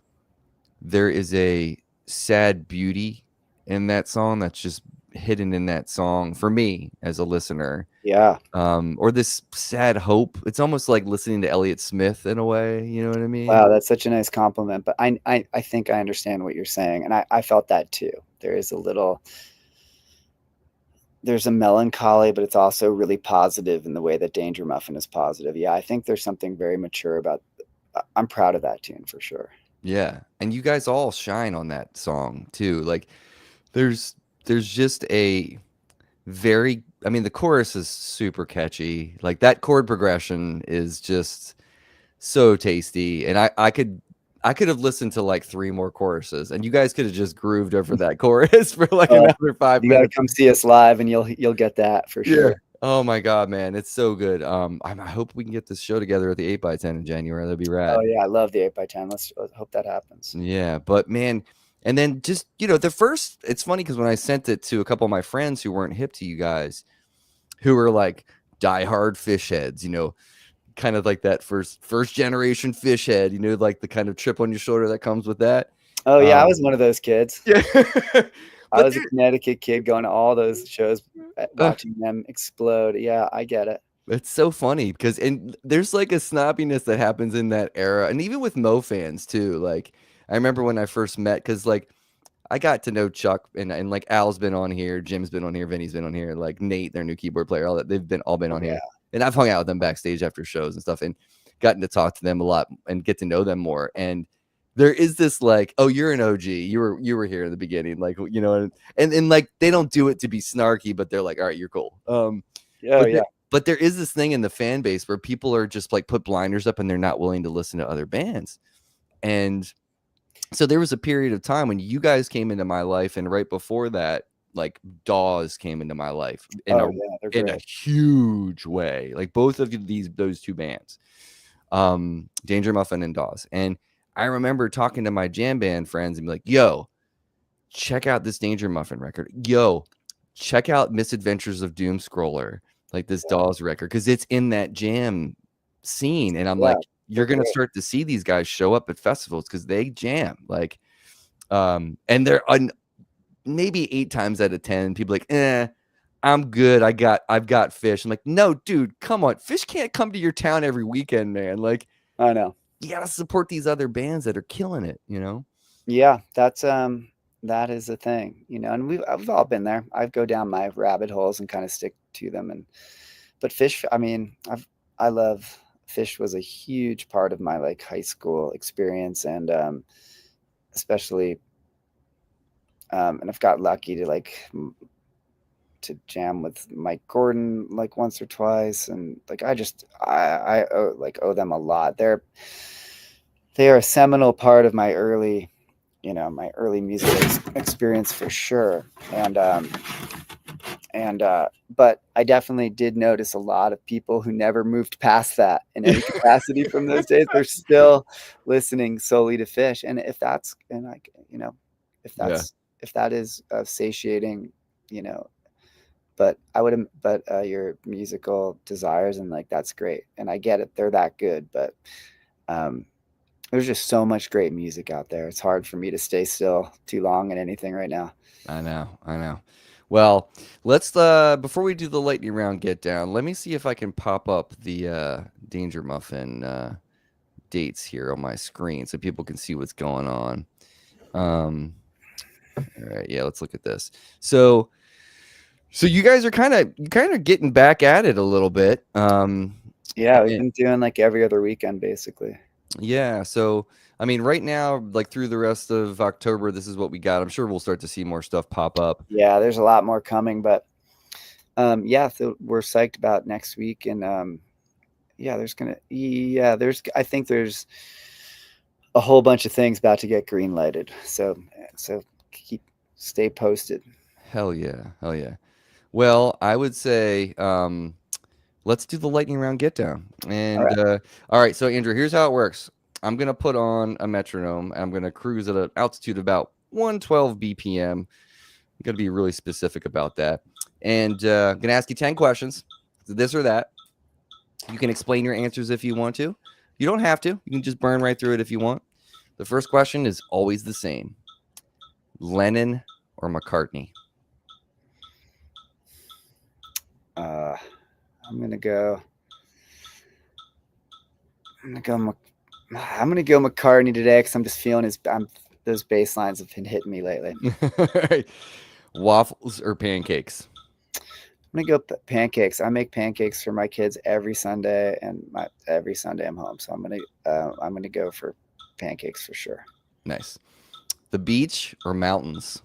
a sad beauty in that song that's just hidden in that song for me as a listener. Yeah. Or this sad hope. It's almost like listening to Elliott Smith in a way, you know what I mean? Wow, that's such a nice compliment. But I think I understand what you're saying. And I felt that too. There is there's a melancholy, but it's also really positive in the way that Dangermuffin is positive. Yeah, I think there's something very mature about. I'm proud of that tune for sure. Yeah. And you guys all shine on that song too. Like there's there's just a very I mean the chorus is super catchy. Like that chord progression is just so tasty. And I could have listened to like three more choruses and you guys could have just grooved over that chorus for like Oh, another five you got to minutes. come see us live, and you'll get that for Yeah. sure. Oh my God, man. It's so good. I hope we can get this show together at the 8x10 in January. That'd be Oh rad. yeah, I love the 8x10. Let's hope that happens. Yeah, but man, and then just the first, it's funny because when I sent it to a couple of my friends who weren't hip to you guys, who were like diehard fish heads, kind of like that first generation fish head, like the kind of chip on your shoulder that comes with that. Oh yeah, I Um, was one of those kids. yeah, I but was a Connecticut kid going to all those shows, uh, watching them explode. Yeah, I get it. it's so funny because and there's like a snobbiness that happens in that era, and even with Mo fans too. Like I remember when I first met, because like I got to know Chuck and like Al's been on here, Jim's been on here, Vinny's been on here, like Nate, their new keyboard player, all that they've been all been on Yeah. here. And I've hung out with them backstage after shows and stuff and gotten to talk to them a lot and get to know them more. And there is this like, oh, you're an OG. You were here in the beginning, like and like they don't do it to be snarky, but they're like, all right, you're cool. Oh But yeah. but there is this thing in the fan base where people are just like put blinders up and they're not willing to listen to other bands. And so there was a period of time when you guys came into my life, and right before that, like Dawes came into my life in Oh a yeah, they're in a great. huge way. Like both of those two bands, Danger Muffin and Dawes. And I remember talking to my jam band friends and be like, "Yo, check out this Danger Muffin record. Yo, check out Misadventures of Doom Scroller, like this Yeah, Dawes record, because it's in that jam scene." And I'm yeah, like, they're you're gonna great. start to see these guys show up at festivals because they jam. Like, and they're maybe 8 times out of 10, people like, I'm good. I've got Fish. I'm like, no, dude, come on. Fish can't come to your town every weekend, man. Like, I know. you gotta support these other bands that are killing it. Yeah, that is a thing, and we've all been there. I go down my rabbit holes and kind of stick to them, but Fish, I mean, I love Fish was a huge part of my like high school experience, and especially and I've got lucky to to jam with Mike Gordon like once or twice, and like I owe them a lot. They are a seminal part of my early music experience for sure. And but I definitely did notice a lot of people who never moved past that in any capacity from those days. They're still listening solely to Fish, and if Yeah. that's if that is satiating, you know but your musical desires, and like that's great, and I get it, they're that good, but um there's just so much great music out there. It's hard for me to stay still too long in anything right now. I know. Well, let's before we do the lightning round get down, let me see if I can pop up the Dangermuffin dates here on my screen so people can see what's going on. All right, yeah, let's look at this. So you guys are kind of getting back at it a little bit. Yeah, we've and- been doing like every other weekend basically. yeah, so I mean, right now, like through the rest of October, this is what we got. I'm sure we'll start to see more stuff pop up. Yeah, there's a lot more coming, but yeah, so we're psyched about next week, and I think there's a whole bunch of things about to get green lighted. So stay posted. Hell yeah, hell yeah. Well, I would say let's do the lightning round get down. All And right. all right, so Andrew, here's how it works. I'm gonna put on a metronome and I'm gonna cruise at an altitude of about 112 BPM. I'm gonna be really specific about that. And I'm gonna ask you 10 questions, this or that. You can explain your answers if you want to. You don't have to. You can just burn right through it if you want. The first question is always the same. Lennon or McCartney? I'm gonna go. I'm gonna go McCartney today because I'm just feeling those bass lines have been hitting me lately. Waffles or pancakes? I'm gonna go pancakes. I make pancakes for my kids every Sunday, and every Sunday I'm home. So I'm gonna go for pancakes for sure. Nice. The beach or mountains?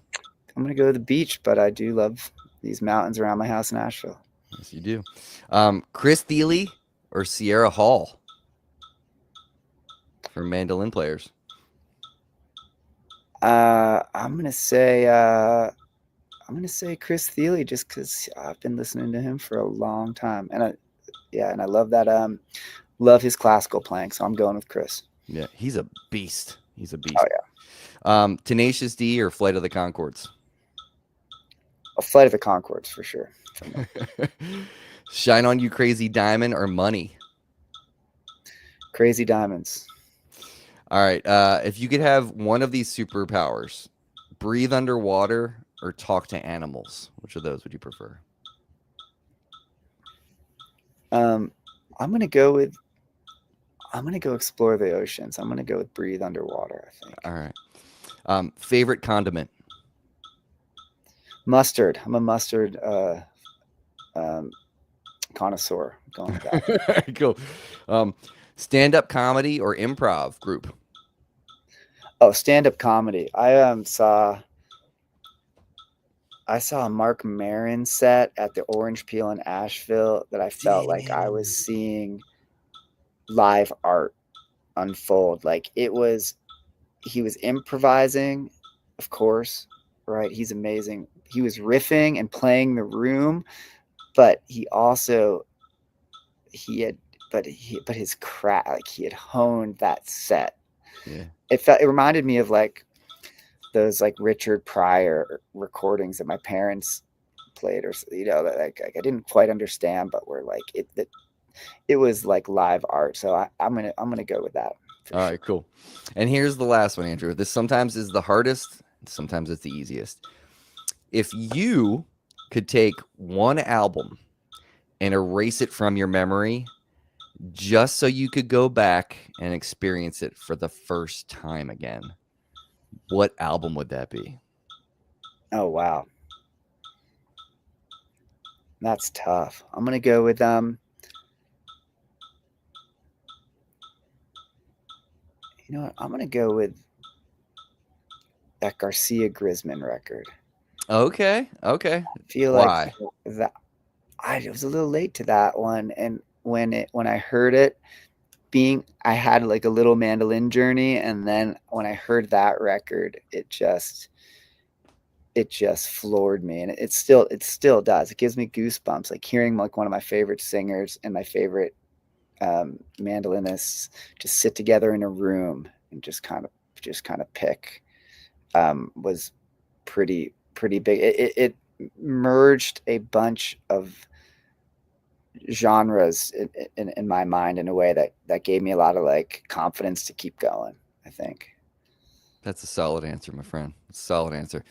I'm gonna go to the beach, but I do love these mountains around my house in Asheville. Yes, you do. Chris Thiele or Sierra Hall for mandolin players? I'm gonna say Chris Thiele just because I've been listening to him for a long time, and I love that. Love his classical playing, so I'm going with Chris. Yeah, he's a beast. He's a beast. Oh yeah. Tenacious D or Flight of the Conchords? A Flight of the Conchords for sure. Shine on You Crazy Diamond or Money? Crazy Diamonds. All right. If you could have one of these superpowers, breathe underwater or talk to animals, which of those would you prefer? I'm gonna go explore the oceans. I'm gonna go with breathe underwater, I think. All right. Favorite condiment? Mustard. I'm a mustard connoisseur. I'm going with that. Cool. Stand-up comedy or improv group? Oh, stand-up comedy. I saw a Mark Maron set at the Orange Peel in Asheville that I felt like I was seeing live art unfold. Like he was improvising, of course, right? He's amazing. He was riffing and playing the room, but he also his craft, like he had honed that set. Yeah. It reminded me of like those like Richard Pryor recordings that my parents played, or that like I didn't quite understand, but were like it was like live art. So I'm gonna go with that. All right, cool. And here's the last one, Andrew. This sometimes is the hardest, sometimes it's the easiest. If you could take one album and erase it from your memory just so you could go back and experience it for the first time again, what album would that be? Oh wow, that's tough. I'm gonna go with you know what? I'm gonna go with that Garcia Grisman record. Okay. I feel Why? like that I was a little late to that one, and when I heard it, I had like a little mandolin journey, and then when I heard that record, it just floored me, and it still does. It gives me goosebumps, like hearing like one of my favorite singers and my favorite mandolinists just sit together in a room and just kind of pick was pretty big. It merged a bunch of genres in my mind in a way that gave me a lot of like confidence to keep going, I think. That's a solid answer, my friend. Solid answer.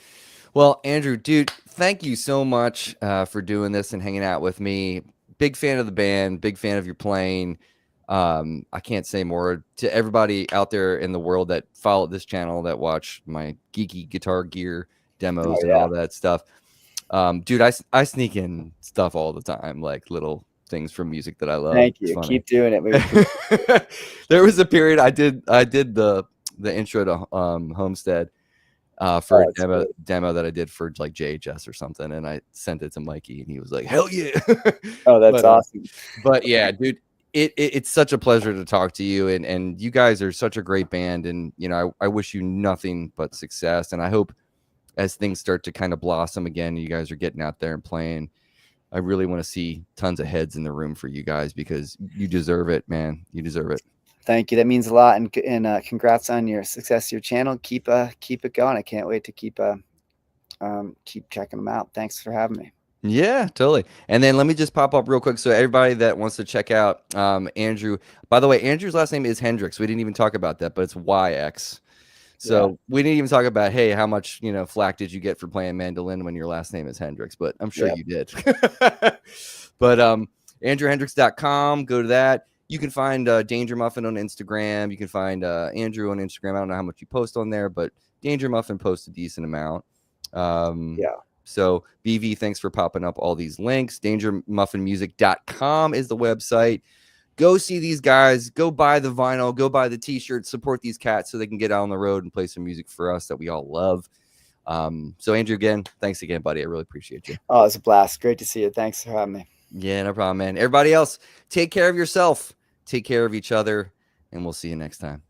Well, Andrew, dude, thank you so much for doing this and hanging out with me. Big fan of the band, big fan of your playing. I can't say more to everybody out there in the world that follow this channel, that watch my geeky guitar gear demos and all that stuff. Dude, I sneak in stuff all the time, like little things from music that I love. Thank It's you. funny. Keep doing it. There was a period I did the intro to Homestead for a demo that I did for like JHS or something, and I sent it to Mikey, and he was like, "Hell yeah!" Oh, that's awesome. But yeah, dude, it's such a pleasure to talk to you, and you guys are such a great band, and you know, I wish you nothing but success, and I hope as things start to kind of blossom again, you guys are getting out there and playing. I really want to see tons of heads in the room for you guys because you deserve it, man. You deserve it. Thank you. That means a lot, and congrats on your success, your channel. Keep it going. I can't wait to keep checking them out. Thanks for having me. Yeah, totally. And then let me just pop up real quick. So everybody that wants to check out Andrew, by the way, Andrew's last name is Hendryx. We didn't even talk about that, but it's YX. So we didn't even talk about, hey, how much, flack did you get for playing mandolin when your last name is Hendryx? But I'm sure you did. But AndrewHendryx.com, go to that. You can find Dangermuffin on Instagram. You can find Andrew on Instagram. I don't know how much you post on there, but Dangermuffin posts a decent amount. So BV, thanks for popping up all these links. Dangermuffinmusic.com is the website. Go see these guys. Go buy the vinyl. Go buy the T-shirts. Support these cats so they can get out on the road and play some music for us that we all love. So Andrew, again, thanks again, buddy. I really appreciate you. Oh, it's a blast. Great to see you. Thanks for having me. Yeah, no problem, man. Everybody else, take care of yourself. Take care of each other, and we'll see you next time.